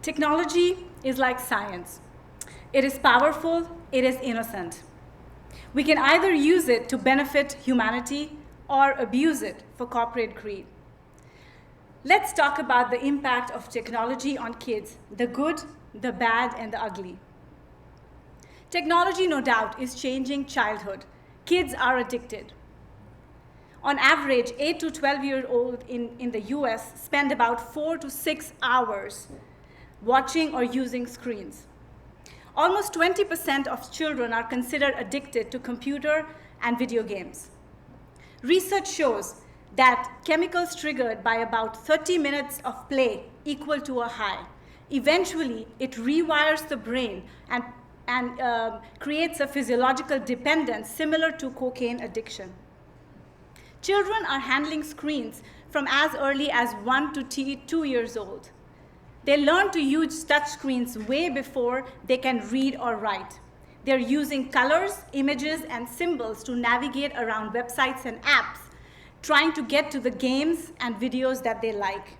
Technology is like science. It is powerful, it is innocent. We can either use it to benefit humanity or abuse it for corporate greed. Let's talk about the impact of technology on kids, the good, the bad, and the ugly. Technology, no doubt, is changing childhood. Kids are addicted. On average, 8 to 12-year-olds in the US spend about 4 to 6 hours watching or using screens. Almost 20% of children are considered addicted to computer and video games. Research shows that chemicals triggered by about 30 minutes of play equal to a high. Eventually, it rewires the brain and creates a physiological dependence similar to cocaine addiction. Children are handling screens from as early as 1 to 2 years old. They learn to use touch screens way before they can read or write. They're using colors, images, and symbols to navigate around websites and apps, trying to get to the games and videos that they like.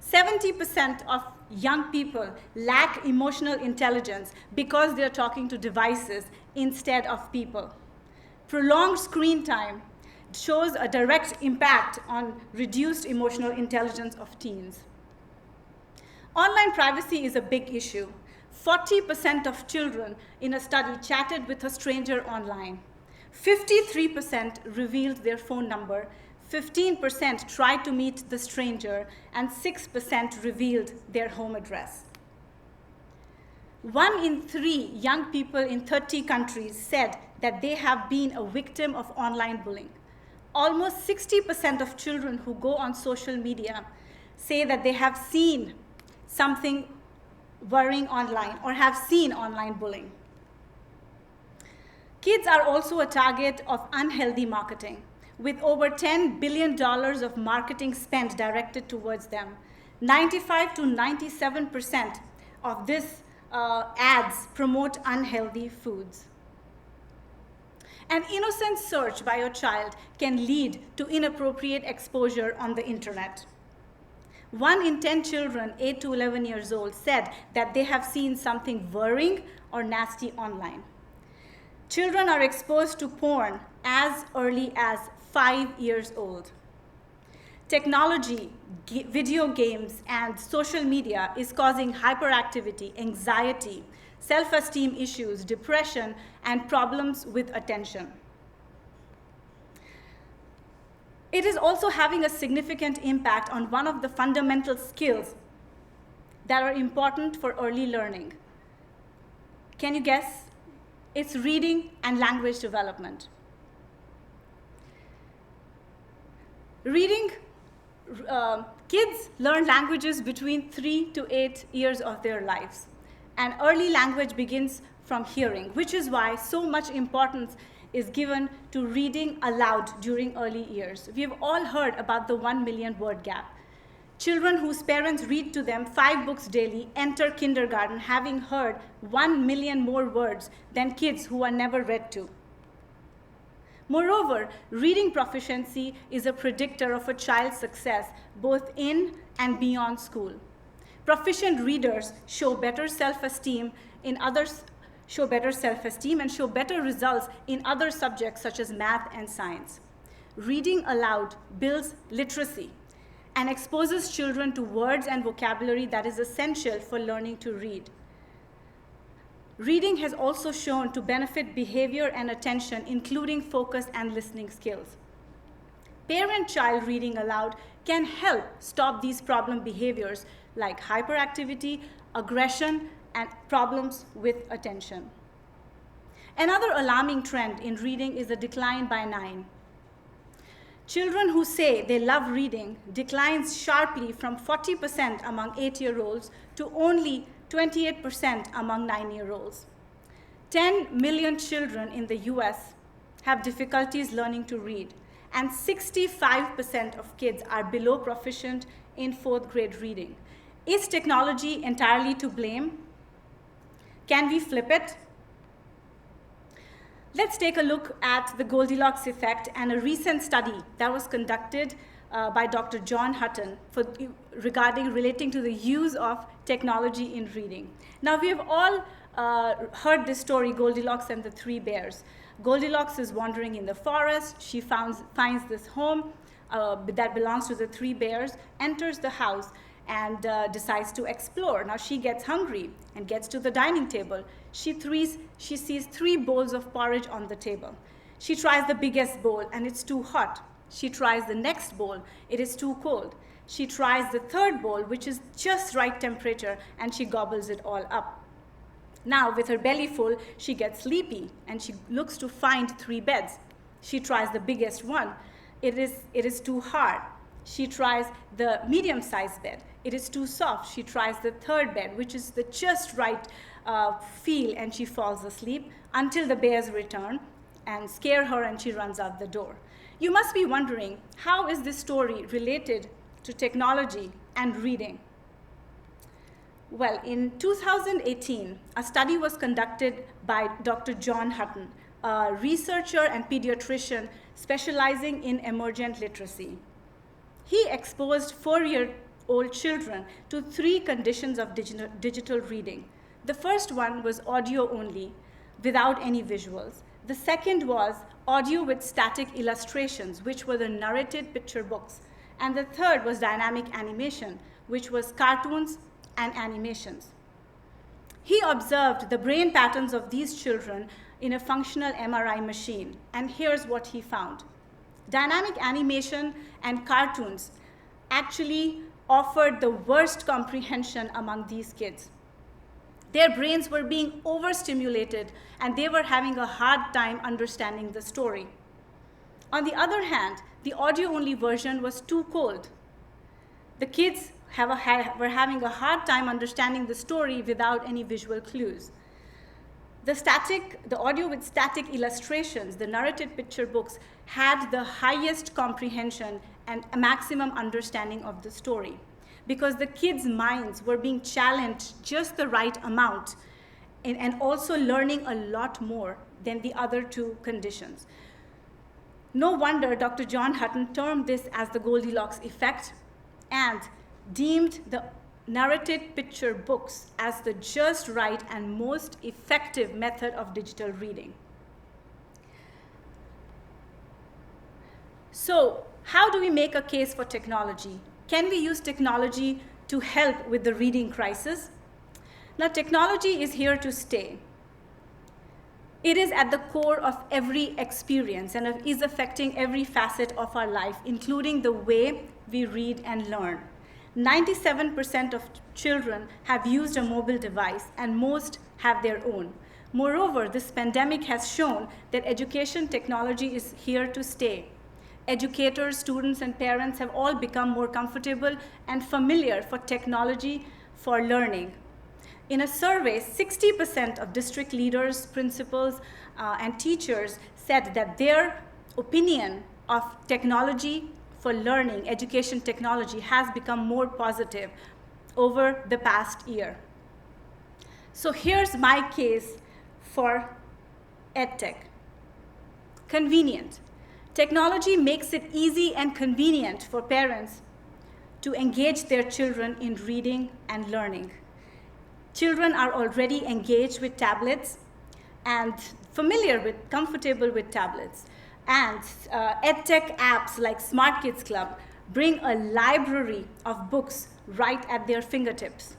70% of young people lack emotional intelligence because they're talking to devices instead of people. Prolonged screen time shows a direct impact on reduced emotional intelligence of teens. Online privacy is a big issue. 40% of children in a study chatted with a stranger online. 53% revealed their phone number, 15% tried to meet the stranger, and 6% revealed their home address. 1 in 3 young people in 30 countries said that they have been a victim of online bullying. Almost 60% of children who go on social media say that they have seen something worrying online or have seen online bullying. Kids are also a target of unhealthy marketing, with over $10 billion of marketing spent directed towards them. 95 to 97% of this ads promote unhealthy foods. An innocent search by your child can lead to inappropriate exposure on the internet. 1 in 10 children 8 to 11 years old said that they have seen something worrying or nasty online. Children are exposed to porn as early as 5 years old. Technology, video games, and social media is causing hyperactivity, anxiety, self-esteem issues, depression, and problems with attention. It is also having a significant impact on one of the fundamental skills that are important for early learning. Can you guess? It's reading and language development. Kids learn languages between 3 to 8 years of their lives. And early language begins from hearing, which is why so much importance is given to reading aloud during early years. We've all heard about the 1 million word gap. Children whose parents read to them 5 books daily enter kindergarten having heard 1 million more words than kids who are never read to. Moreover, reading proficiency is a predictor of a child's success both in and beyond school. Proficient readers show better self-esteem and show better results in other subjects such as math and science. Reading aloud builds literacy and exposes children to words and vocabulary that is essential for learning to read. Reading has also shown to benefit behavior and attention, including focus and listening skills. Parent-child reading aloud can help stop these problem behaviors like hyperactivity, aggression, and problems with attention. Another alarming trend in reading is the decline by 9. Children who say they love reading declines sharply from 40% among 8-year-olds to only 28% among 9-year-olds. 10 million children in the US have difficulties learning to read, and 65% of kids are below proficient in 4th grade reading. Is technology entirely to blame? Can we flip it? Let's take a look at the Goldilocks effect and a recent study that was conducted by Dr. John Hutton relating to the use of technology in reading. Now, we have all heard this story, Goldilocks and the Three Bears. Goldilocks is wandering in the forest. She finds this home that belongs to the three bears, enters the house, and decides to explore. Now she gets hungry and gets to the dining table. She sees 3 bowls of porridge on the table. She tries the biggest bowl, and it's too hot. She tries the next bowl. It is too cold. She tries the third bowl, which is just right temperature, and she gobbles it all up. Now, with her belly full, she gets sleepy, and she looks to find 3 beds. She tries the biggest one. It is too hard. She tries the medium-sized bed. It is too soft. She tries the third bed, which is the just right feel, and she falls asleep until the bears return and scare her, and she runs out the door. You must be wondering, how is this story related to technology and reading? Well, in 2018, a study was conducted by Dr. John Hutton, a researcher and pediatrician specializing in emergent literacy. He exposed 4-year-old children to 3 conditions of digital reading. The first one was audio only, without any visuals. The second was audio with static illustrations, which were the narrated picture books. And the third was dynamic animation, which was cartoons and animations. He observed the brain patterns of these children in a functional MRI machine, and here's what he found. Dynamic animation and cartoons actually offered the worst comprehension among these kids. Their brains were being overstimulated, and they were having a hard time understanding the story. On the other hand, the audio-only version was too cold. The kids were having a hard time understanding the story without any visual clues. The audio with static illustrations, the narrated picture books, had the highest comprehension and a maximum understanding of the story, because the kids' minds were being challenged just the right amount and also learning a lot more than the other 2 conditions. No wonder Dr. John Hutton termed this as the Goldilocks Effect and deemed the narrated picture books as the just right and most effective method of digital reading. So, how do we make a case for technology? Can we use technology to help with the reading crisis? Now, technology is here to stay. It is at the core of every experience and is affecting every facet of our life, including the way we read and learn. 97% of children have used a mobile device, and most have their own. Moreover, this pandemic has shown that education technology is here to stay. Educators, students, and parents have all become more comfortable and familiar for technology for learning. In a survey, 60% of district leaders, principals, and teachers said that their opinion of technology for learning, education technology, has become more positive over the past year. So here's my case for EdTech. Convenient. Technology makes it easy and convenient for parents to engage their children in reading and learning. Children are already engaged with tablets and comfortable with tablets. And EdTech apps like Smart Kids Club bring a library of books right at their fingertips.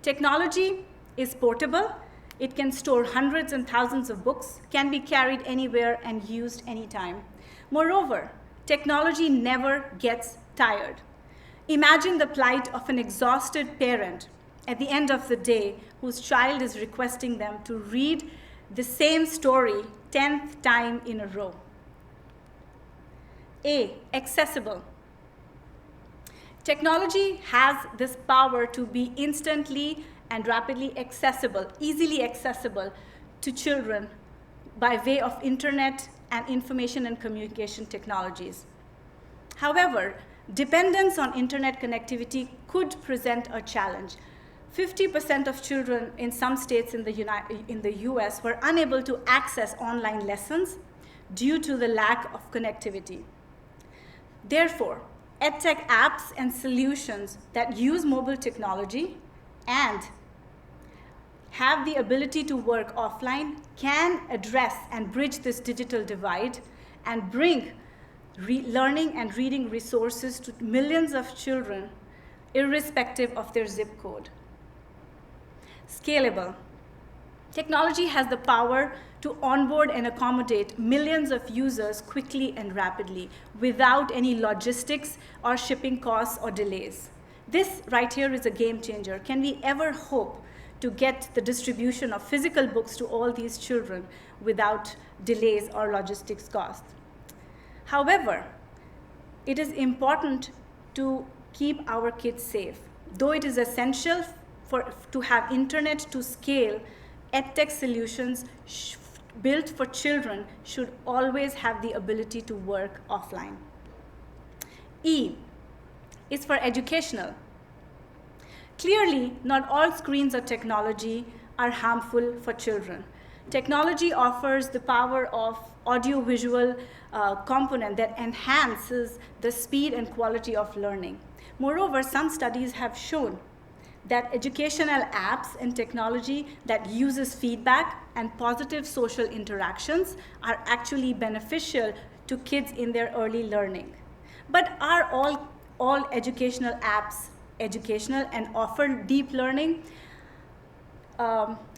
Technology is portable. It can store hundreds and thousands of books, can be carried anywhere and used anytime. Moreover, technology never gets tired. Imagine the plight of an exhausted parent at the end of the day whose child is requesting them to read the same story 10th time in a row. Accessible. Technology has this power to be instantly and rapidly accessible, easily accessible to children by way of internet and information and communication technologies. However, dependence on internet connectivity could present a challenge. 50% of children in some states in the US were unable to access online lessons due to the lack of connectivity. Therefore, EdTech apps and solutions that use mobile technology and have the ability to work offline can address and bridge this digital divide and bring learning and reading resources to millions of children, irrespective of their zip code. Scalable. Technology has the power to onboard and accommodate millions of users quickly and rapidly without any logistics or shipping costs or delays. This right here is a game changer. Can we ever hope to get the distribution of physical books to all these children without delays or logistics costs? However, it is important to keep our kids safe. Though it is essential to have internet to scale, EdTech solutions built for children should always have the ability to work offline. E is for educational. Clearly, not all screens or technology are harmful for children. Technology offers the power of audio-visual component that enhances the speed and quality of learning. Moreover, some studies have shown that educational apps and technology that uses feedback and positive social interactions are actually beneficial to kids in their early learning. But are all educational apps educational and offer deep learning?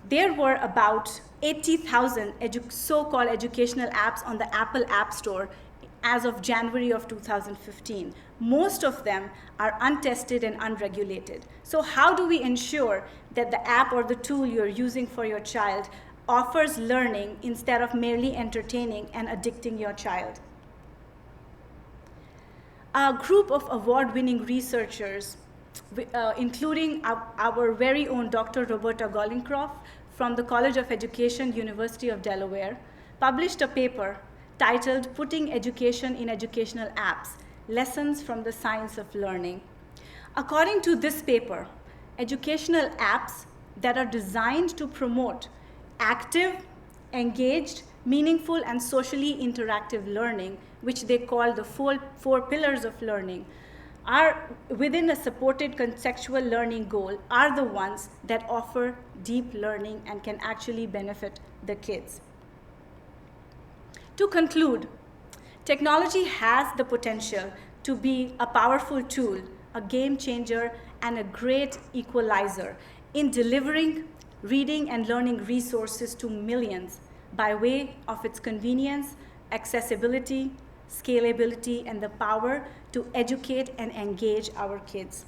There were about 80,000 so-called educational apps on the Apple App Store as of January of 2015. Most of them are untested and unregulated. So how do we ensure that the app or the tool you're using for your child offers learning instead of merely entertaining and addicting your child? A group of award-winning researchers, including our very own Dr. Roberta Goldilocks from the College of Education, University of Delaware, published a paper titled Putting Education in Educational Apps, Lessons from the Science of Learning. According to this paper, educational apps that are designed to promote active, engaged, meaningful, and socially interactive learning, which they call the four pillars of learning, are within a supported contextual learning goal, are the ones that offer deep learning and can actually benefit the kids. To conclude, technology has the potential to be a powerful tool, a game changer, and a great equalizer in delivering reading and learning resources to millions by way of its convenience, accessibility, scalability, and the power to educate and engage our kids.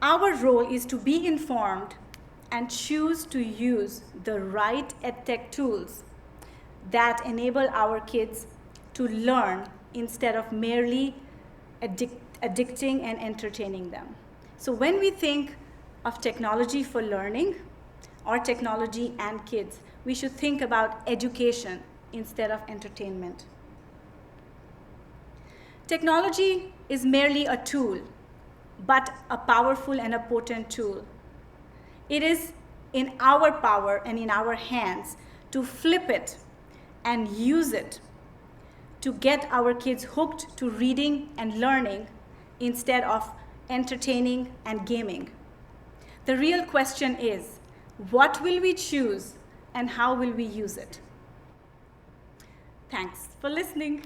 Our role is to be informed and choose to use the right EdTech tools that enable our kids to learn instead of merely addicting and entertaining them. So when we think of technology for learning or technology and kids, we should think about education instead of entertainment. Technology is merely a tool, but a powerful and a potent tool. It is in our power and in our hands to flip it and use it to get our kids hooked to reading and learning instead of entertaining and gaming. The real question is, what will we choose and how will we use it? Thanks for listening.